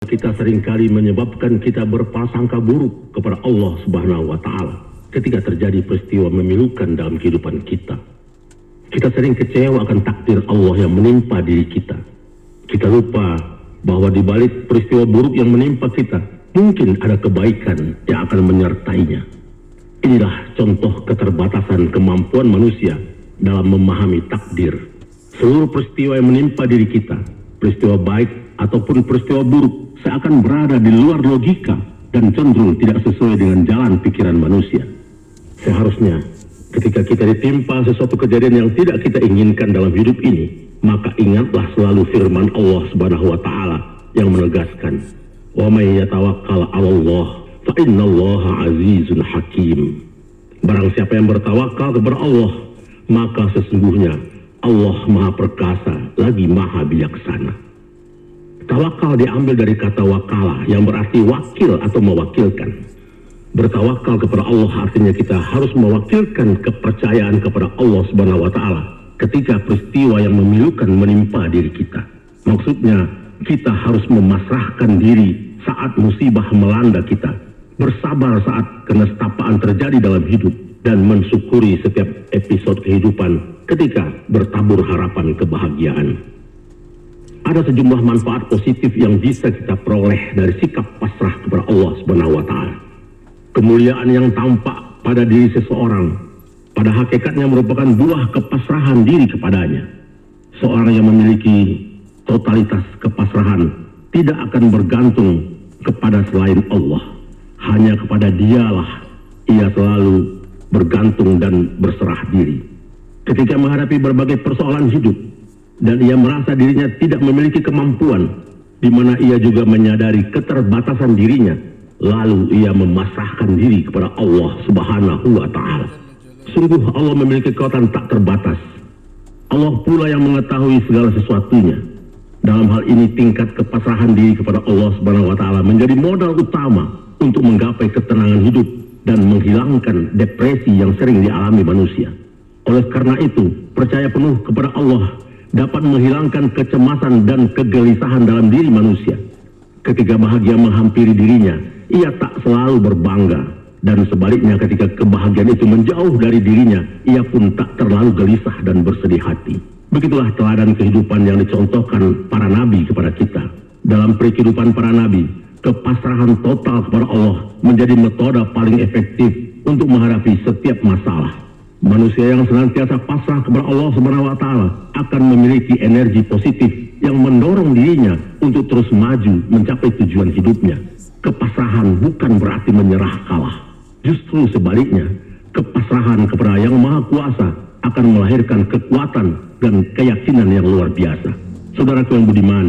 Kita seringkali menyebabkan kita berprasangka buruk kepada Allah Subhanahu wa Ta'ala ketika terjadi peristiwa memilukan dalam kehidupan kita. Kita sering kecewa akan takdir Allah yang menimpa diri kita. Kita lupa bahwa di balik peristiwa buruk yang menimpa kita, mungkin ada kebaikan yang akan menyertainya. Inilah contoh keterbatasan kemampuan manusia dalam memahami takdir. Seluruh peristiwa yang menimpa diri kita, peristiwa baik ataupun peristiwa buruk, seakan berada di luar logika dan cenderung tidak sesuai dengan jalan pikiran manusia. Seharusnya ketika kita ditimpa sesuatu kejadian yang tidak kita inginkan dalam hidup ini, maka ingatlah selalu firman Allah Subhanahu wa Ta'ala yang menegaskan, "Wa may yatawakkal 'alallah fa innallaha 'azizun hakim." Barang siapa yang bertawakal kepada Allah, maka sesungguhnya Allah Maha Perkasa lagi Maha Bijaksana. Tawakal diambil dari kata wakala yang berarti wakil atau mewakilkan. Bertawakal kepada Allah artinya kita harus mewakilkan kepercayaan kepada Allah Subhanahu wa Ta'ala ketika peristiwa yang memilukan menimpa diri kita. Maksudnya kita harus memasrahkan diri saat musibah melanda kita, bersabar saat kenestapaan terjadi dalam hidup, dan mensyukuri setiap episode kehidupan ketika bertabur harapan kebahagiaan. Ada sejumlah manfaat positif yang bisa kita peroleh dari sikap pasrah kepada Allah Subhanahu wa Ta'ala. Kemuliaan yang tampak pada diri seseorang pada hakikatnya merupakan buah kepasrahan diri kepadanya. Seorang yang memiliki totalitas kepasrahan tidak akan bergantung kepada selain Allah. Hanya kepada Dialah ia selalu bergantung dan berserah diri. Ketika menghadapi berbagai persoalan hidup dan ia merasa dirinya tidak memiliki kemampuan, di mana ia juga menyadari keterbatasan dirinya, lalu ia memasrahkan diri kepada Allah Subhanahu wa Ta'ala. Sungguh Allah memiliki kekuatan tak terbatas. Allah pula yang mengetahui segala sesuatunya. Dalam hal ini tingkat kepasrahan diri kepada Allah Subhanahu wa Ta'ala menjadi modal utama untuk menggapai ketenangan hidup dan menghilangkan depresi yang sering dialami manusia. Oleh karena itu, percaya penuh kepada Allah dapat menghilangkan kecemasan dan kegelisahan dalam diri manusia. Ketika bahagia menghampiri dirinya, ia tak selalu berbangga, dan sebaliknya ketika kebahagiaan itu menjauh dari dirinya, ia pun tak terlalu gelisah dan bersedih hati. Begitulah teladan kehidupan yang dicontohkan para nabi kepada kita. Dalam kehidupan para nabi, kepasrahan total kepada Allah menjadi metode paling efektif untuk menghadapi setiap masalah. Manusia yang senantiasa pasrah kepada Allah Subhanahu wa Ta'ala akan memiliki energi positif yang mendorong dirinya untuk terus maju mencapai tujuan hidupnya. Kepasrahan bukan berarti menyerah kalah. Justru sebaliknya, kepasrahan kepada Yang Maha Kuasa akan melahirkan kekuatan dan keyakinan yang luar biasa. Saudaraku yang budiman,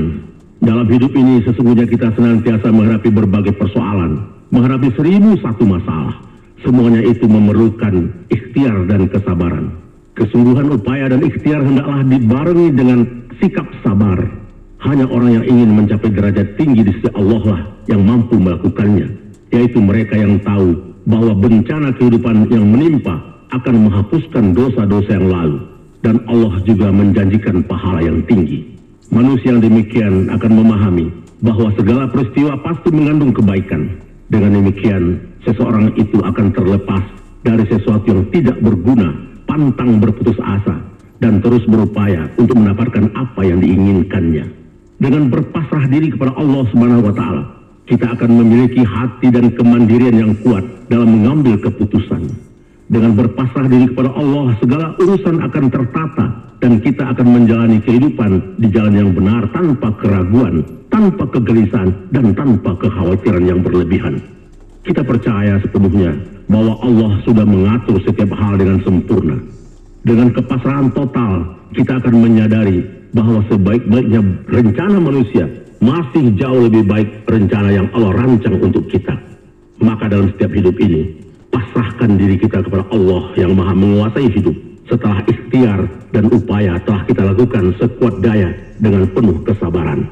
dalam hidup ini sesungguhnya kita senantiasa menghadapi berbagai persoalan, menghadapi 1001 masalah. Semuanya itu memerlukan ikhtiar dan kesabaran. Kesungguhan upaya dan ikhtiar hendaklah dibarengi dengan sikap sabar. Hanya orang yang ingin mencapai derajat tinggi di sisi Allah lah yang mampu melakukannya, yaitu mereka yang tahu bahwa bencana kehidupan yang menimpa akan menghapuskan dosa-dosa yang lalu, dan Allah juga menjanjikan pahala yang tinggi. Manusia yang demikian akan memahami bahwa segala peristiwa pasti mengandung kebaikan. Dengan demikian, seseorang itu akan terlepas dari sesuatu yang tidak berguna, pantang berputus asa, dan terus berupaya untuk mendapatkan apa yang diinginkannya. Dengan berpasrah diri kepada Allah Subhanahu wa Ta'ala, kita akan memiliki hati dan kemandirian yang kuat dalam mengambil keputusan. Dengan berpasrah diri kepada Allah, segala urusan akan tertata, dan kita akan menjalani kehidupan di jalan yang benar tanpa keraguan, tanpa kegelisahan, dan tanpa kekhawatiran yang berlebihan. Kita percaya sepenuhnya bahwa Allah sudah mengatur setiap hal dengan sempurna. Dengan kepasrahan total, kita akan menyadari bahwa sebaik-baiknya rencana manusia masih jauh lebih baik rencana yang Allah rancang untuk kita. Maka dalam setiap hidup ini, pasrahkan diri kita kepada Allah yang Maha menguasai hidup. Setelah ikhtiar dan upaya telah kita lakukan sekuat daya dengan penuh kesabaran.